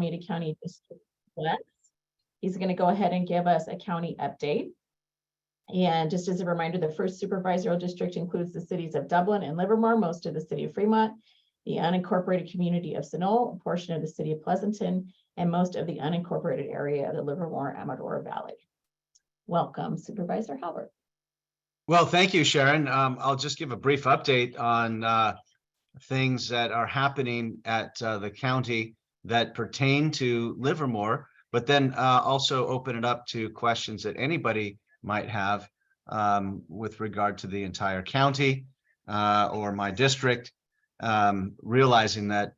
Alameda County District Flex. He's going to go ahead and give us a county update. And just as a reminder, the first supervisorial district includes the cities of Dublin and Livermore, most of the city of Fremont, the unincorporated community of Sunol, a portion of the city of Pleasanton, and most of the unincorporated area of the Livermore-Amador Valley. Welcome, Supervisor Haubert. Well, thank you, Sharon. I'll just give a brief update on things that are happening at the county that pertain to Livermore, but then also open it up to questions that anybody might have with regard to the entire county or my district, realizing that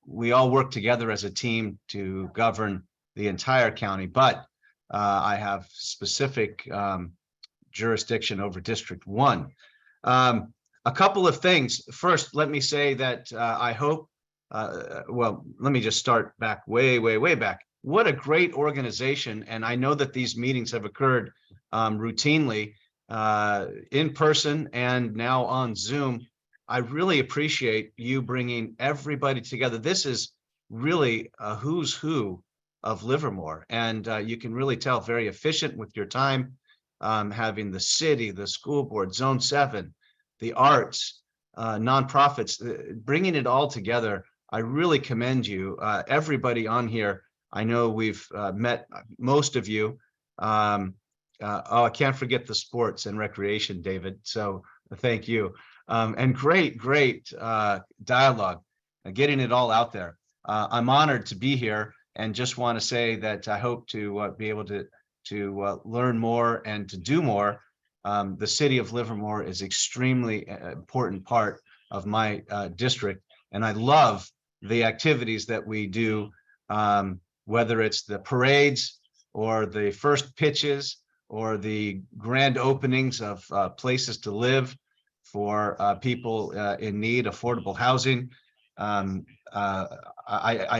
we all work together as a team to govern the entire county, but I have specific jurisdiction over District 1. A couple of things. First, let me say that I hope, well, let me just start back way back. What a great organization. And I know that these meetings have occurred routinely in person and now on Zoom. I really appreciate you bringing everybody together. This is really a who's who of Livermore. And you can really tell very efficient with your time, having the city, the school board, Zone 7, the arts, nonprofits, bringing it all together. I really commend you. Everybody on here, I know we've met most of you. Oh, I can't forget the sports and recreation, David. So thank you. And great dialogue, getting it all out there. I'm honored to be here and just want to say that I hope to be able to learn more and to do more. The city of Livermore is extremely important part of my district, and I love the activities that we do, whether it's the parades or the first pitches or the grand openings of places to live for people in need, affordable housing. I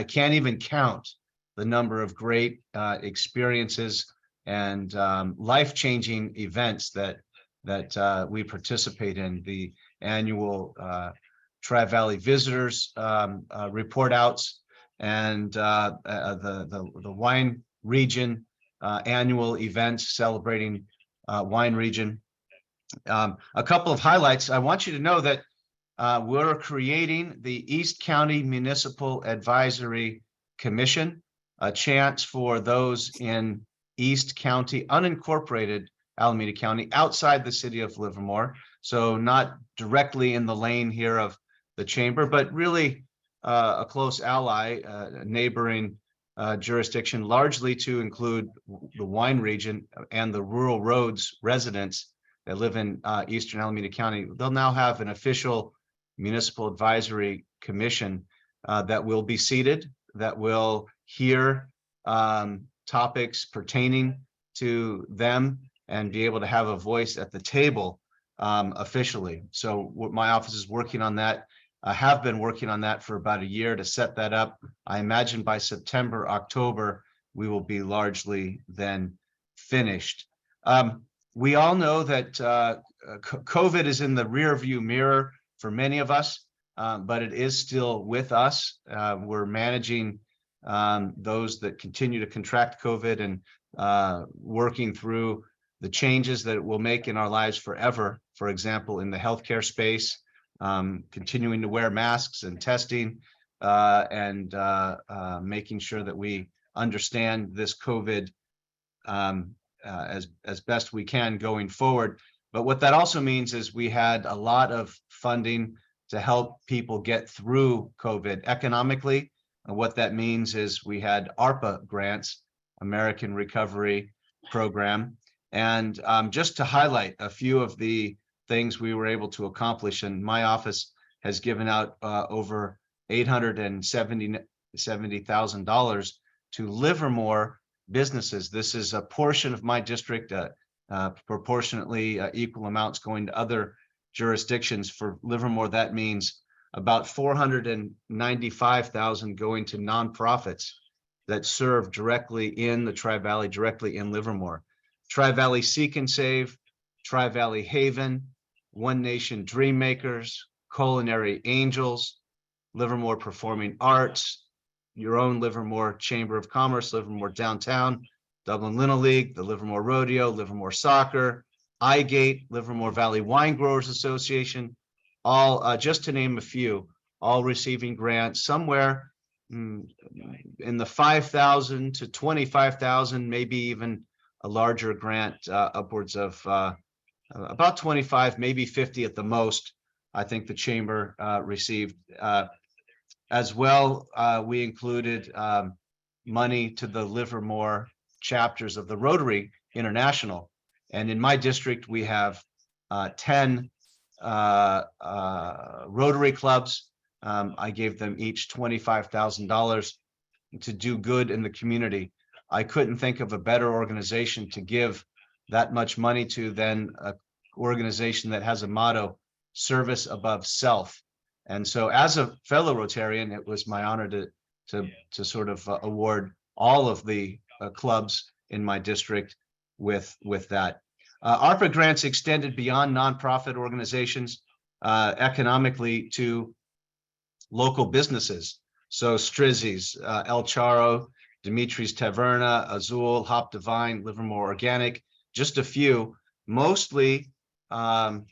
can't even count the number of great experiences and life-changing events that we participate in. The annual Tri-Valley Visitors report outs and the wine region annual events celebrating wine region. A couple of highlights. I want you to know that we're creating the East County Municipal Advisory Commission, a chance for those in East County, unincorporated Alameda County, outside the city of Livermore. So not directly in the lane here of the chamber, but really a close ally, neighboring jurisdiction, largely to include the wine region and the rural roads residents that live in Eastern Alameda County. They'll now have an official municipal advisory commission that will be seated, that will hear topics pertaining to them and be able to have a voice at the table officially. So my office is working on that. I have been working on that for about a year to set that up. I imagine by September, October, we will be largely then finished. We all know that COVID is in the rear view mirror for many of us, but it is still with us. We're managing those that continue to contract COVID and working through the changes that it will make in our lives forever. For example, in the healthcare space, continuing to wear masks and testing and making sure that we understand this COVID as best we can going forward. But what that also means is we had a lot of funding to help people get through COVID economically. And what that means is we had ARPA grants, American Recovery Program. And just to highlight a few of the things we were able to accomplish, and my office has given out over $870,000 to Livermore businesses. This is a portion of my district, proportionately equal amounts going to other jurisdictions. For Livermore, that means about $495,000 going to nonprofits that serve directly in the Tri-Valley, directly in Livermore. Tri-Valley Seek and Save, Tri-Valley Haven, One Nation Dream Makers, Culinary Angels, Livermore Performing Arts, your own Livermore Chamber of Commerce, Livermore Downtown, Dublin Little League, the Livermore Rodeo, Livermore Soccer, iGate, Livermore Valley Wine Growers Association, all just to name a few, all receiving grants somewhere in the 5,000 to 25,000, maybe even a larger grant, upwards of about 25, maybe 50 at the most. I think the chamber received as well. We included money to the Livermore chapters of the Rotary International, and in my district we have 10 Rotary clubs. I gave them each $25,000 to do good in the community. I couldn't think of a better organization to give that much money to than an organization that has a motto, service above self. And so as a fellow Rotarian, it was my honor to sort of award all of the clubs in my district with that. ARPA grants extended beyond nonprofit organizations economically to local businesses. So Strizzi's, El Charro, Dimitri's Taverna, Azul, Hop Divine, Livermore Organic, just a few, mostly sole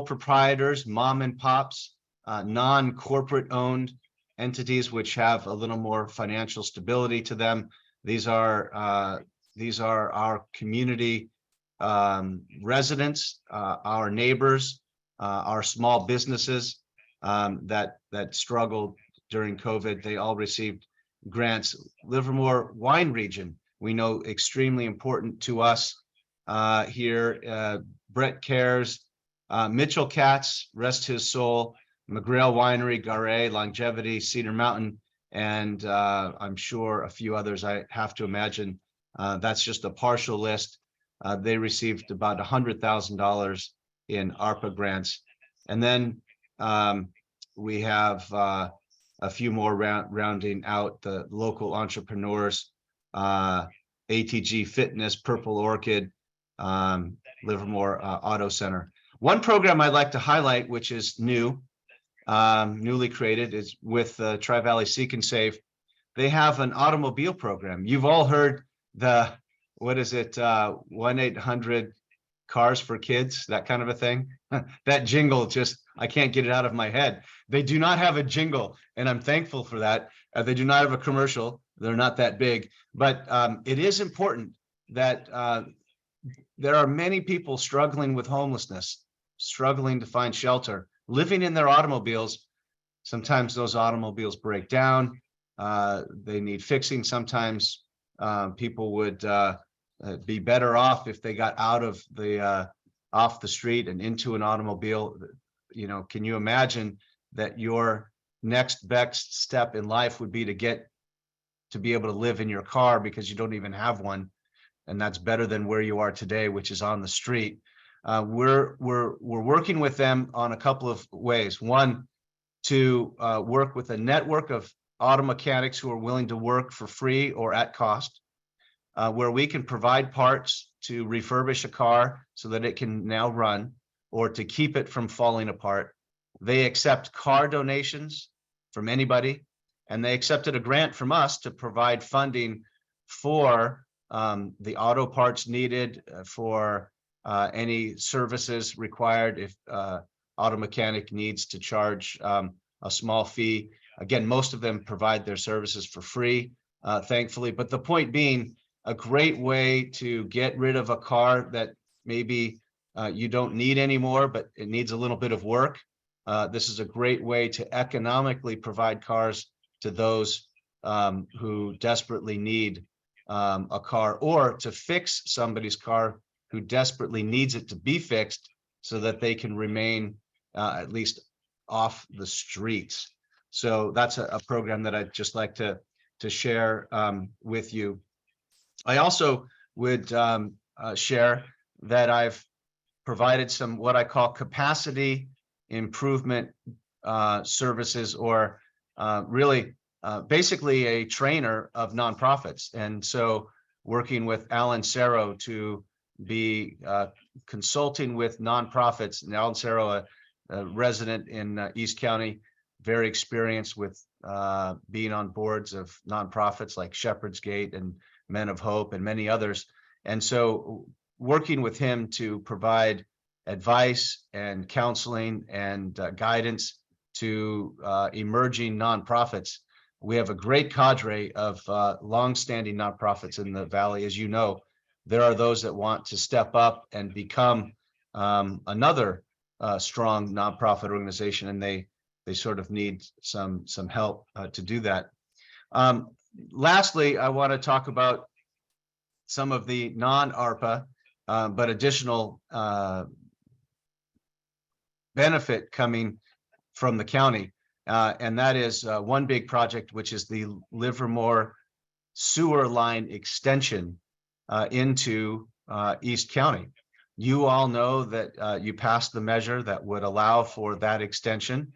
proprietors, mom and pops, non-corporate owned entities which have a little more financial stability to them. These are our community residents, our neighbors, our small businesses that struggled during COVID. They all received grants. Livermore wine region, we know extremely important to us here. Brett Cares, Mitchell Katz, rest his soul, McGrail Winery, Garay, Longevity, Cedar Mountain, and I'm sure a few others. I have to imagine that's just a partial list. They received about $100,000 in ARPA grants. And then we have a few more rounding out the local entrepreneurs, ATG Fitness, Purple Orchid, Livermore Auto Center. One program I'd like to highlight, which is new, newly created, is with Tri-Valley Seek and Save. They have an automobile program. You've all heard the, what is it, 1-800 cars for kids, that kind of a thing. That jingle, just, I can't get it out of my head. They do not have a jingle, and I'm thankful for that. They do not have a commercial. They're not that big, but it is important that there are many people struggling with homelessness, struggling to find shelter, living in their automobiles. Sometimes those automobiles break down. They need fixing. Sometimes people would be better off if they got out of the off the street and into an automobile. You know, can you imagine that your next best step in life would be to be able to live in your car because you don't even have one, and that's better than where you are today, which is on the street. We're working with them on a couple of ways. One, to work with a network of auto mechanics who are willing to work for free or at cost, where we can provide parts to refurbish a car so that it can now run, or to keep it from falling apart. They accept car donations from anybody, and they accepted a grant from us to provide funding for the auto parts needed, for any services required if auto mechanic needs to charge a small fee. Again, most of them provide their services for free, thankfully. But the point being, a great way to get rid of a car that maybe you don't need anymore, but it needs a little bit of work. This is a great way to economically provide cars to those who desperately need a car, or to fix somebody's car who desperately needs it to be fixed so that they can remain at least off the streets. So that's a program that I'd just like to share with you. I also would share that I've provided some what I call capacity improvement services, or really basically a trainer of nonprofits. And so working with Alan Cerro to be consulting with nonprofits. And Alan Cerro, a resident in East County, very experienced with being on boards of nonprofits like Shepherd's Gate and Men of Hope and many others. And so working with him to provide advice and counseling and guidance to emerging nonprofits. We have a great cadre of longstanding nonprofits in the Valley. As you know, there are those that want to step up and become another strong nonprofit organization, and they sort of need some help to do that. Lastly, I want to talk about some of the non-ARPA but additional benefit coming from the county, and that is one big project, which is the Livermore sewer line extension into East County. You all know that you passed the measure that would allow for that extension.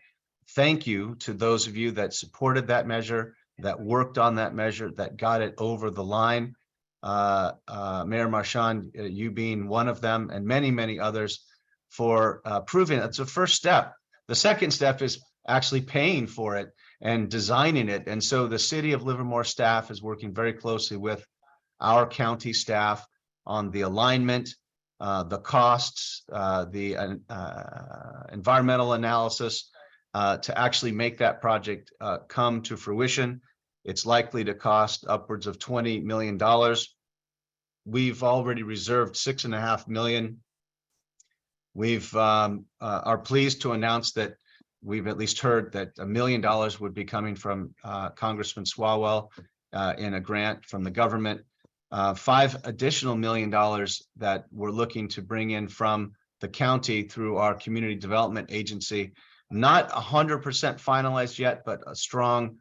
Thank you to those of you that supported that measure, that worked on that measure, that got it over the line. Mayor Marchand, you being one of them, and many, many others, for proving it's a first step. The second step is actually paying for it and designing it. And so the city of Livermore staff is working very closely with our county staff on the alignment, the costs, the environmental analysis to actually make that project come to fruition. It's likely to cost upwards of $20 million. We've already reserved $6.5 million. We've are pleased to announce that we've at least heard that $1 million would be coming from Congressman Swalwell in a grant from the government. $5 additional million that we're looking to bring in from the county through our community development agency. Not 100% finalized yet, but a strong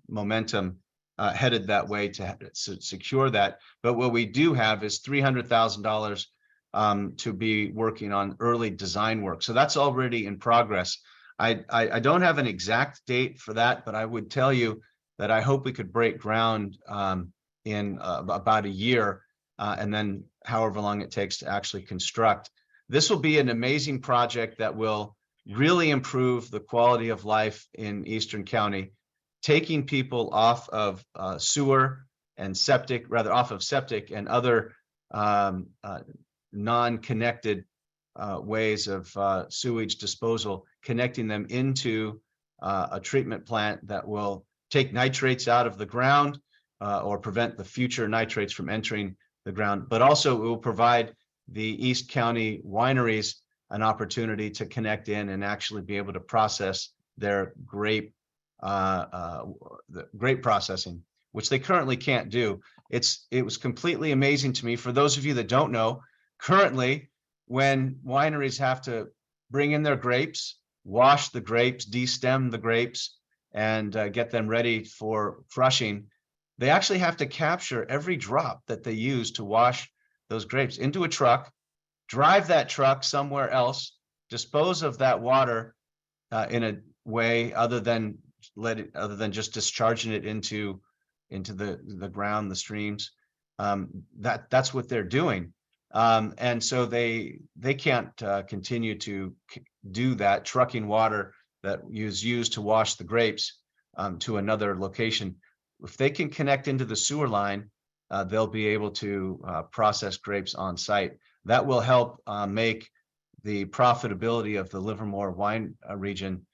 momentum headed that way to secure that. But what we do have is $300,000 to be working on early design work. So that's already in progress. I don't have an exact date for that, but I would tell you that I hope we could break ground in about a year, and then however long it takes to actually construct. This will be an amazing project that will really improve the quality of life in Eastern County, taking people off of sewer and septic, rather off of septic and other non-connected ways of sewage disposal, connecting them into a treatment plant that will take nitrates out of the ground or prevent the future nitrates from entering the ground, but also it will provide the East County wineries an opportunity to connect in and actually be able to process their grape processing, which they currently can't do. It was completely amazing to me. For those of you that don't know, currently, when wineries have to bring in their grapes, wash the grapes, destem the grapes, and get them ready for crushing, they actually have to capture every drop that they use to wash those grapes into a truck, drive that truck somewhere else, dispose of that water in a way other than just discharging it into the ground, the streams. That's what they're doing. And so they can't continue to do that, trucking water that is used to wash the grapes to another location. If they can connect into the sewer line, they'll be able to process grapes on site. That will help make the profitability of the Livermore wine region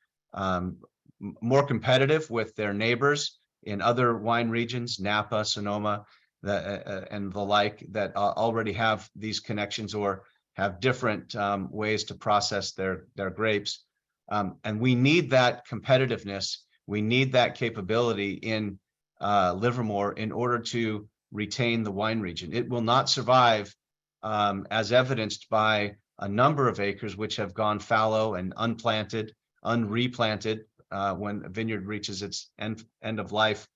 more competitive with their neighbors in other wine regions, Napa, Sonoma, and the like, that already have these connections or have different ways to process their grapes. And we need that competitiveness. We need that capability in Livermore in order to retain the wine region. It will not survive, as evidenced by a number of acres which have gone fallow and unplanted, unreplanted. When a vineyard reaches its end of life,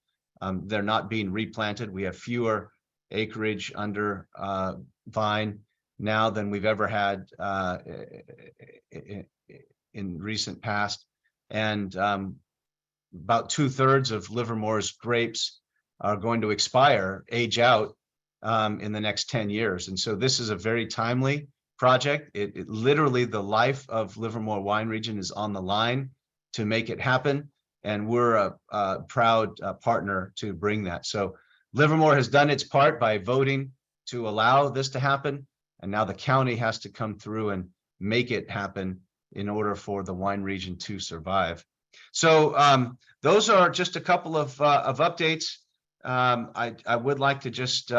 they're not being replanted. We have fewer acreage under vine now than we've ever had in recent past. And about 2/3 of Livermore's grapes are going to age out in the next 10 years. And so this is a very timely project. It literally, the life of Livermore wine region is on the line to make it happen. and we're a proud partner to bring that. So Livermore has done its part by voting to allow this to happen, and now the county has to come through and make it happen in order for the wine region to survive. So those are just a couple of updates. I would like to just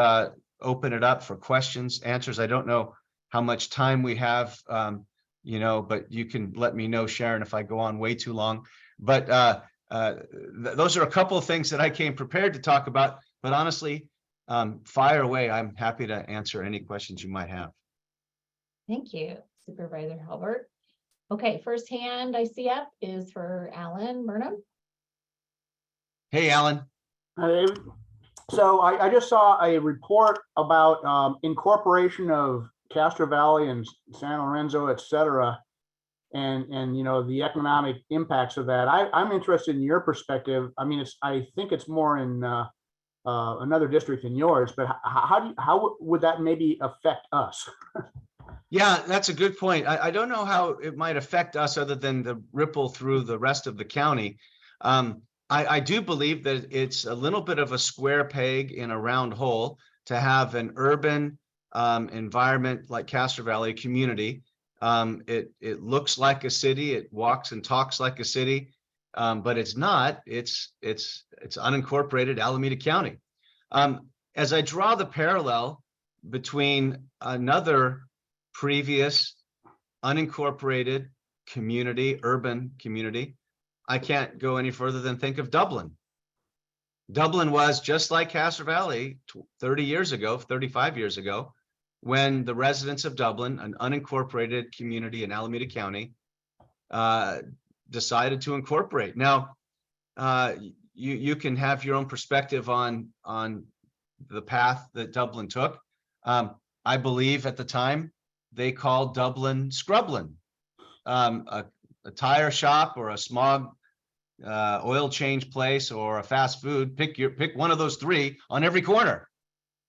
open it up for questions, answers. I don't know how much time we have, but you can let me know, Sharon, if I go on way too long. But those are a couple of things that I came prepared to talk about. But honestly, fire away. I'm happy to answer any questions you might have. Thank you, Supervisor Haubert. Okay, first hand I see up is for Alan Burnham. Hey, Alan. So I just saw a report about incorporation of Castro Valley and San Lorenzo, et cetera, and the economic impacts of that. I'm interested in your perspective. I mean, I think it's more in another district than yours, but how would that maybe affect us? Yeah, that's a good point. I don't know how it might affect us other than the ripple through the rest of the county. I do believe that it's a little bit of a square peg in a round hole to have an urban environment like Castro Valley community. It looks like a city, it walks and talks like a city, but it's not. It's unincorporated Alameda County. As I draw the parallel between another previous unincorporated community, urban community, I can't go any further than think of Dublin. Dublin was just like Castro Valley 30 years ago, 35 years ago, when the residents of Dublin, an unincorporated community in Alameda County, decided to incorporate. Now, you can have your own perspective on the path that Dublin took. I believe at the time they called Dublin Scrublin, a tire shop or a smog oil change place or a fast food. Pick one of those three on every corner,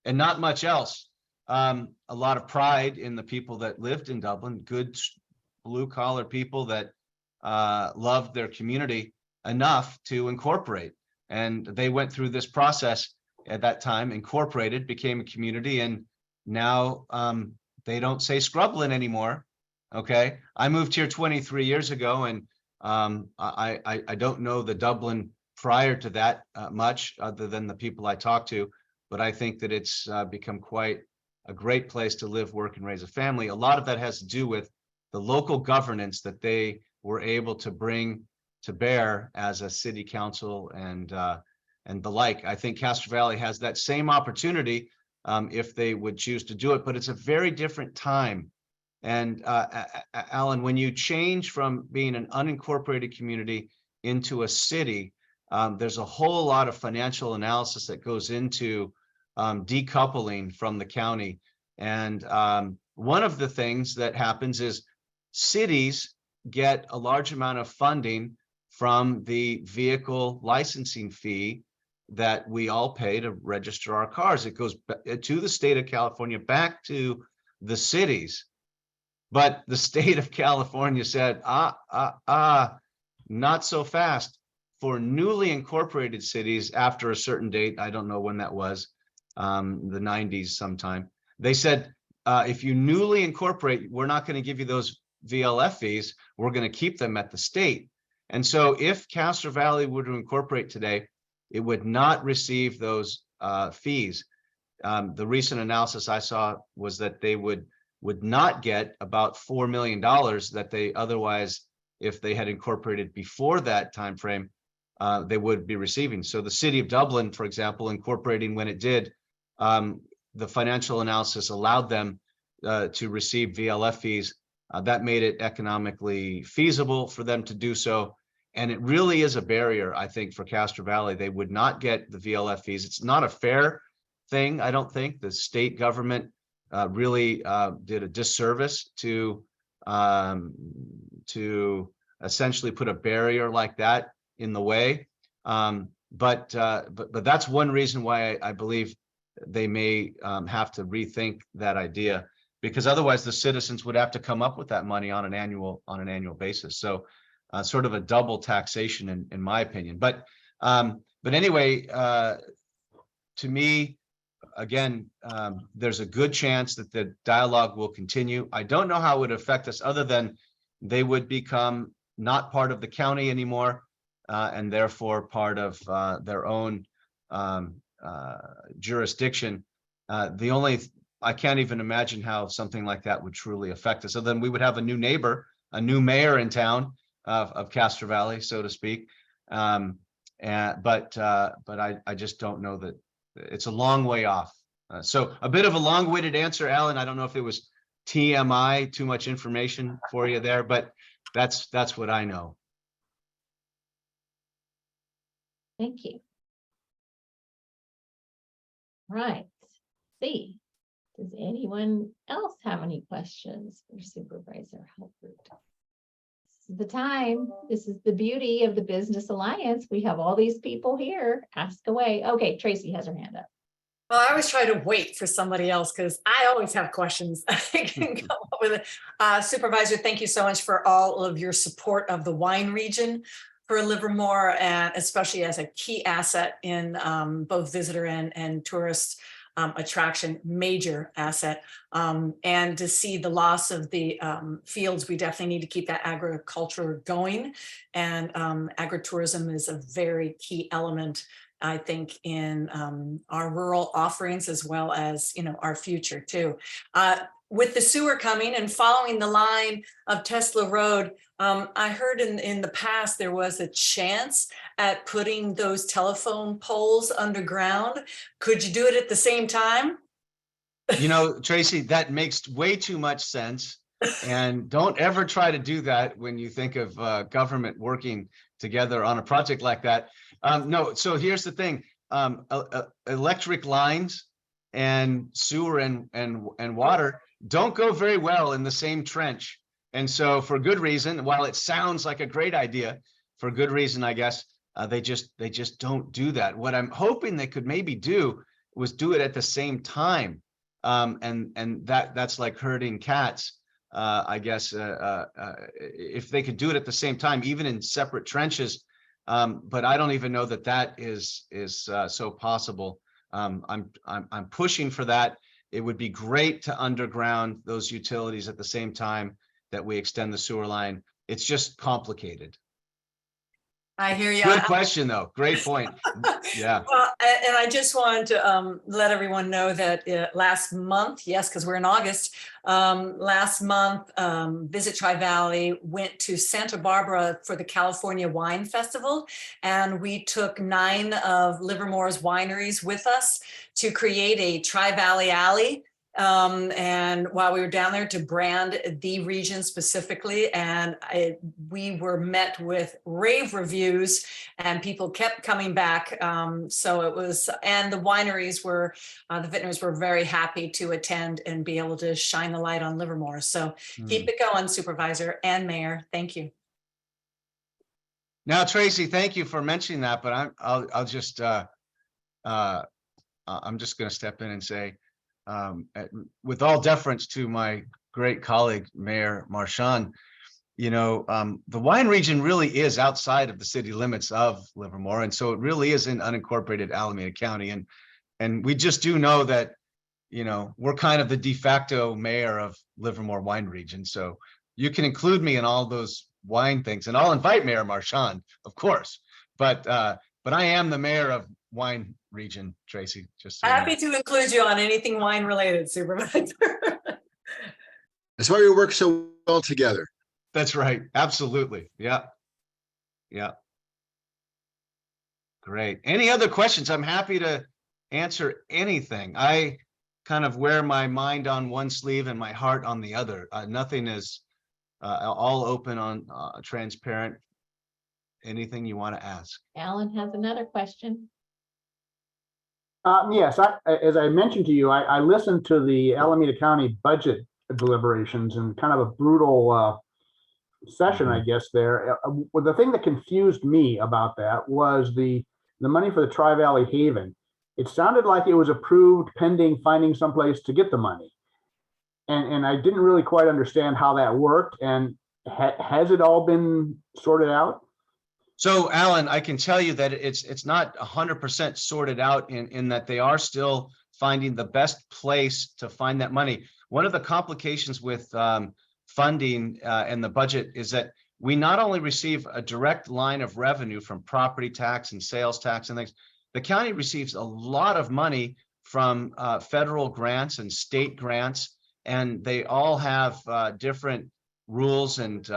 and not much else. A lot of pride in the people that lived in Dublin, good blue collar people that loved their community enough to incorporate. And they went through this process at that time, incorporated, became a community, and now they don't say Scrublin anymore. Okay, I moved here 23 years ago, and I don't know the Dublin prior to that much, other than the people I talk to, but I think that it's become quite a great place to live, work, and raise a family. A lot of that has to do with the local governance that they were able to bring to bear as a city council and the like. I think Castro Valley has that same opportunity if they would choose to do it, but it's a very different time. And Alan, when you change from being an unincorporated community into a city, there's a whole lot of financial analysis that goes into decoupling from the county. And one of the things that happens is cities get a large amount of funding from the vehicle licensing fee that we all pay to register our cars. It goes to the state of California, back to the cities. But the state of California said, not so fast. For newly incorporated cities after a certain date, I don't know when that was, the 90s sometime, they said, if you newly incorporate, we're not going to give you those VLF fees. We're going to keep them at the state. And so if Castro Valley were to incorporate today, it would not receive those fees. The recent analysis I saw was that they would not get about $4 million that they otherwise, if they had incorporated before that time frame, they would be receiving. So the city of Dublin, for example, incorporating when it did, the financial analysis allowed them to receive VLF fees. That made it economically feasible for them to do so. And it really is a barrier, I think, for Castro Valley. They would not get the VLF fees. It's not a fair thing, I don't think. The state government really did a disservice to essentially put a barrier like that in the way. But that's one reason why I believe they may have to rethink that idea, because otherwise the citizens would have to come up with that money on an annual basis. So sort of a double taxation in my opinion. But anyway, to me, again, there's a good chance that the dialogue will continue. I don't know how it would affect us other than they would become not part of the county anymore, and therefore part of their own jurisdiction. I can't even imagine how something like that would truly affect us. So then we would have a new neighbor, a new mayor in town of Castro Valley, so to speak. But I just don't know that it's a long way off. So a bit of a long-winded answer, Alan. I don't know if it was TMI, too much information for you there, but that's what I know. Thank you. Right. See, does anyone else have any questions for Supervisor Haubert? This is the time. This is the beauty of the Business Alliance. We have all these people here. Ask away. Okay, Tracy has her hand up. Well, I always try to wait for somebody else because I always have questions. I can come up with it. Supervisor, thank you so much for all of your support of the wine region for Livermore, and especially as a key asset in both visitor and tourist attraction, major asset. And to see the loss of the fields, we definitely need to keep that agriculture going. And agritourism is a very key element, I think, in our rural offerings, as well as, our future too. With the sewer coming and following the line of Tesla Road, I heard in the past there was a chance at putting those telephone poles underground. Could you do it at the same time? Tracy, that makes way too much sense. And don't ever try to do that when you think of government working together on a project like that. No, so here's the thing. Electric lines and sewer and water don't go very well in the same trench. And so for good reason, while it sounds like a great idea, for good reason, I guess, they just don't do that. What I'm hoping they could maybe do was do it at the same time. And that's like herding cats. I guess if they could do it at the same time, even in separate trenches. But I don't even know that is so possible. I'm pushing for that. It would be great to underground those utilities at the same time that we extend the sewer line. It's just complicated. I hear you. Good question, though. Great point. Yeah. Well, and I just wanted to let everyone know that last month, yes, because we're in August, last month, Visit Tri-Valley went to Santa Barbara for the California Wine Festival, and we took 9 of Livermore's wineries with us to create a Tri-Valley Alley. And while we were down there, to brand the region specifically, and we were met with rave reviews, and people kept coming back. So it was, and the wineries were, the vintners were very happy to attend and be able to shine the light on Livermore. So keep it going, Supervisor and Mayor. Thank you. Now, Tracy, thank you for mentioning that, but I'm just going to step in and say, with all deference to my great colleague, Mayor Marchand, the wine region really is outside of the city limits of Livermore. And so it really is in unincorporated Alameda County. And we just do know that, we're kind of the de facto mayor of Livermore wine region. So you can include me in all those wine things, and I'll invite Mayor Marchand, of course. But I am the mayor of wine region, Tracy. Just so happy to include you on anything wine related, Supervisor. That's why we work so well together. That's right. Absolutely. Yeah. Great. Any other questions? I'm happy to answer anything. I kind of wear my mind on one sleeve and my heart on the other. Nothing is all open on transparent. Anything you want to ask. Alan has another question. Yes, as I mentioned to you, I listened to the Alameda County budget deliberations, and kind of a brutal session, I guess, there. Well, the thing that confused me about that was the money for the Tri-Valley Haven. It sounded like it was approved pending finding someplace to get the money. And I didn't really quite understand how that worked. And Has it all been sorted out? So Alan, I can tell you that it's not 100% sorted out in that they are still finding the best place to find that money. One of the complications with funding and the budget is that we not only receive a direct line of revenue from property tax and sales tax and things, the county receives a lot of money from federal grants and state grants, and they all have different rules and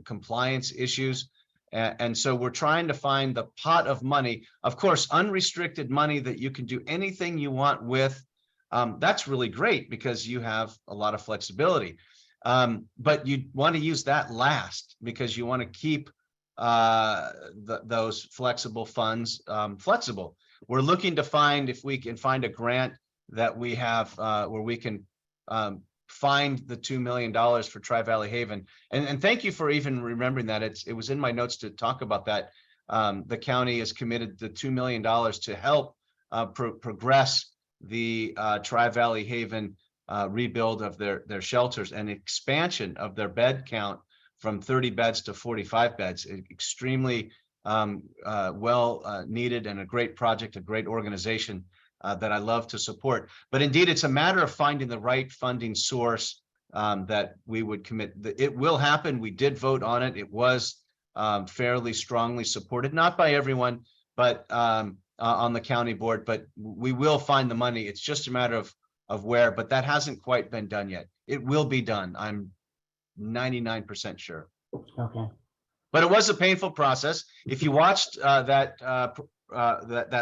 compliance issues. And so we're trying to find the pot of money, of course, unrestricted money that you can do anything you want with. That's really great because you have a lot of flexibility. But you want to use that last because you want to keep those flexible funds flexible. We're looking to find if we can find a grant that we have where we can find the $2 million for Tri-Valley Haven. And thank you for even remembering that. It was in my notes to talk about that. The county is committed the $2 million to help progress the Tri-Valley Haven rebuild of their shelters and expansion of their bed count from 30 beds to 45 beds. Extremely well needed and a great project, a great organization that I love to support. But indeed, it's a matter of finding the right funding source that we would commit. It will happen. We did vote on it. It was fairly strongly supported, not by everyone, but on the county board. But we will find the money. It's just a matter of where, but that hasn't quite been done yet. It will be done. I'm 99% sure. Okay. But it was a painful process. If you watched that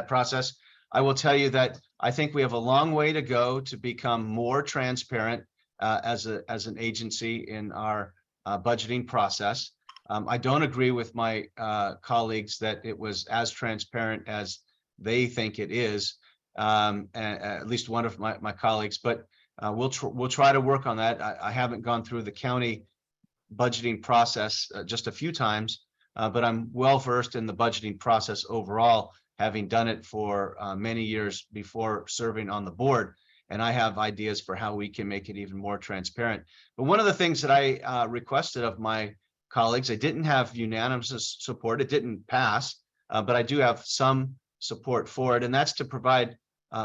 process, I will tell you that I think we have a long way to go to become more transparent as an agency in our budgeting process. I don't agree with my colleagues that it was as transparent as they think it is, at least one of my colleagues, but we'll try to work on that. I haven't gone through the county budgeting process just a few times, but I'm well versed in the budgeting process overall, having done it for many years before serving on the board. And I have ideas for how we can make it even more transparent. But one of the things that I requested of my colleagues, I didn't have unanimous support, it didn't pass, but I do have some support for it, and that's to provide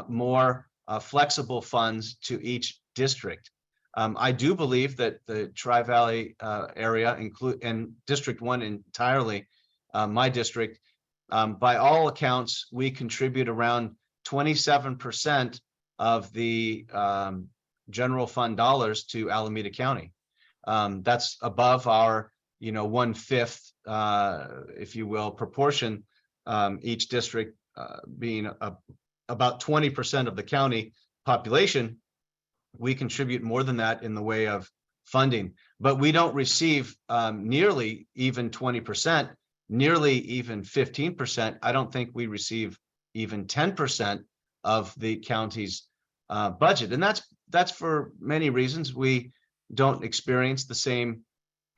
more flexible funds to each district. I do believe that the Tri-Valley area and District 1 entirely, my district, by all accounts, we contribute around 27% of the general fund dollars to Alameda County. That's above our, 1/5, if you will, proportion, each district being about 20% of the county population. We contribute more than that in the way of funding, but we don't receive nearly even 20%, nearly even 15%. I don't think we receive even 10% of the county's budget. And that's for many reasons. We don't experience the same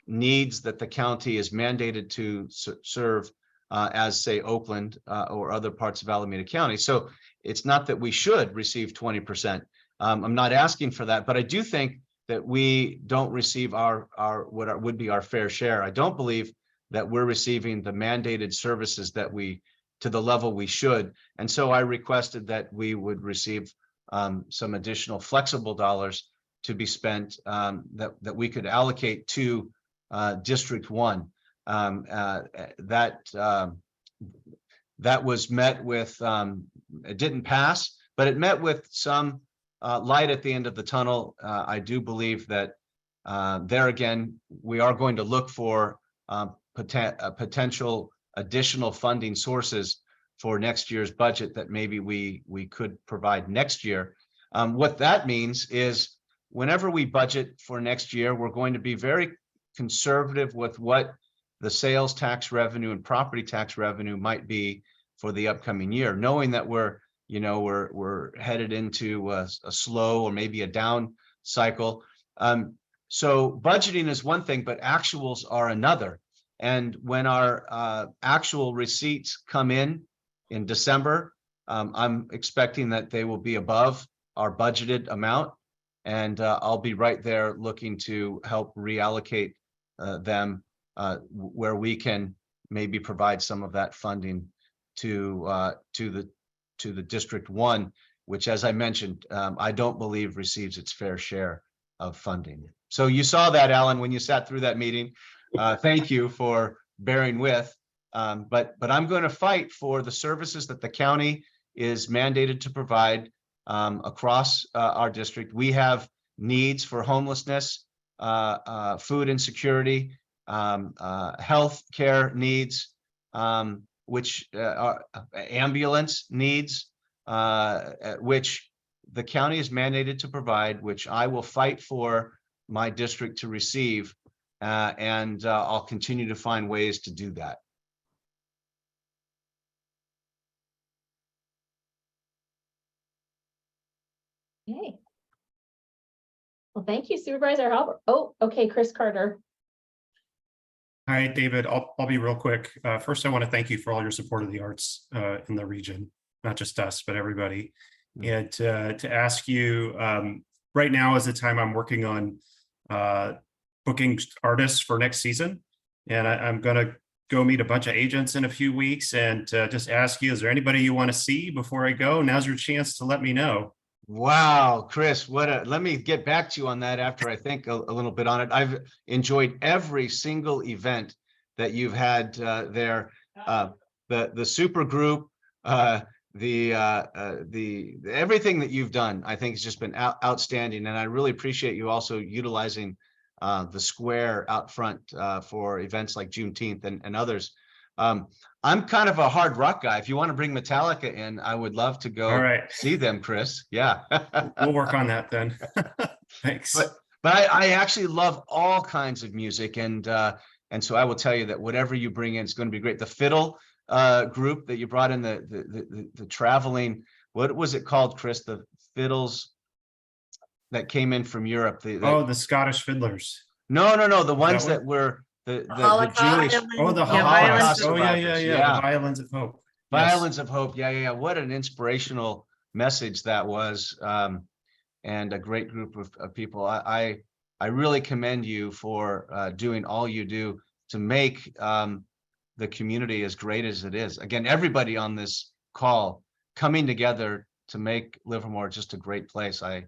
needs that the county is mandated to serve as, say, Oakland or other parts of Alameda County. So it's not that we should receive 20%. I'm not asking for that, but I do think that we don't receive what would be our fair share. I don't believe that we're receiving the mandated services that to the level we should. And so I requested that we would receive some additional flexible dollars to be spent that we could allocate to District 1. That was met with, it didn't pass, but it met with some light at the end of the tunnel. I do believe that there again, we are going to look for potential additional funding sources for next year's budget that maybe we could provide next year. What that means is whenever we budget for next year, we're going to be very conservative with what the sales tax revenue and property tax revenue might be for the upcoming year, knowing that we're headed into a slow or maybe a down cycle. So budgeting is one thing, but actuals are another. And when our actual receipts come in December, I'm expecting that they will be above our budgeted amount. And I'll be right there looking to help reallocate them where we can maybe provide some of that funding to the District 1, which, as I mentioned, I don't believe receives its fair share of funding. So you saw that, Alan, when you sat through that meeting. Thank you for bearing with. But I'm going to fight for the services that the county is mandated to provide across our district. We have needs for homelessness, food insecurity, health care needs, which are ambulance needs, which the county is mandated to provide, which I will fight for my district to receive, and I'll continue to find ways to do that. Okay. Well, thank you, Supervisor Haubert. Oh, okay, Chris Carter. Hi, David. I'll be real quick. First, I want to thank you for all your support of the arts in the region, not just us, but everybody. And to ask you, right now is the time I'm working on booking artists for next season. And I'm going to go meet a bunch of agents in a few weeks and just ask you, is there anybody you want to see before I go? Now's your chance to let me know. Wow, Chris, let me get back to you on that after I think a little bit on it. I've enjoyed every single event that you've had there. The super group, the everything that you've done, I think has just been outstanding. And I really appreciate you also utilizing the square out front for events like Juneteenth and others. I'm kind of a hard rock guy. If you want to bring Metallica in, I would love to go see them, Chris. Yeah. We'll work on that then. Thanks. But I actually love all kinds of music, and so I will tell you that whatever you bring in is going to be great. The fiddle group that you brought in, the traveling, what was it called, Chris? The fiddles that came in from Europe. The Scottish fiddlers. No, the ones that were the Jewish. Oh, the Holocaust. Oh, yeah. The Violins of Hope. Violins of Hope. Yeah. What an inspirational message that was. And a great group of people. I really commend you for doing all you do to make the community as great as it is. Again, everybody on this call coming together to make Livermore just a great place. I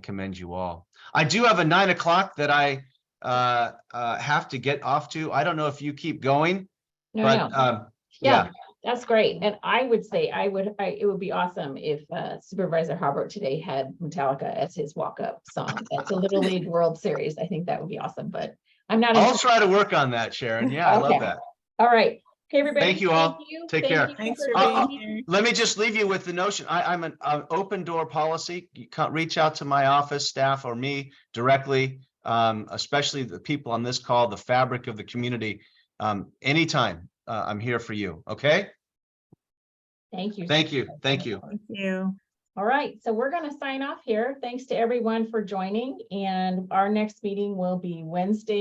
commend you all. I do have a 9 o'clock that I have to get off to. I don't know if you keep going, but yeah, that's great. And I would say it would be awesome if Supervisor Haubert today had Metallica as his walk-up song at the Little League World Series. I think that would be awesome, but I'm not. I'll try to work on that, Sharon. Yeah, I love that. All right. Okay, everybody. Thank you all. Take care. Thanks for being here. Let me just leave you with the notion. I'm an open door policy. You can't reach out to my office staff or me directly, especially the people on this call, the fabric of the community. Anytime I'm here for you. Okay. Thank you. Thank you. Thank you. Thank you. All right. So we're going to sign off here. Thanks to everyone for joining. And our next meeting will be Wednesday.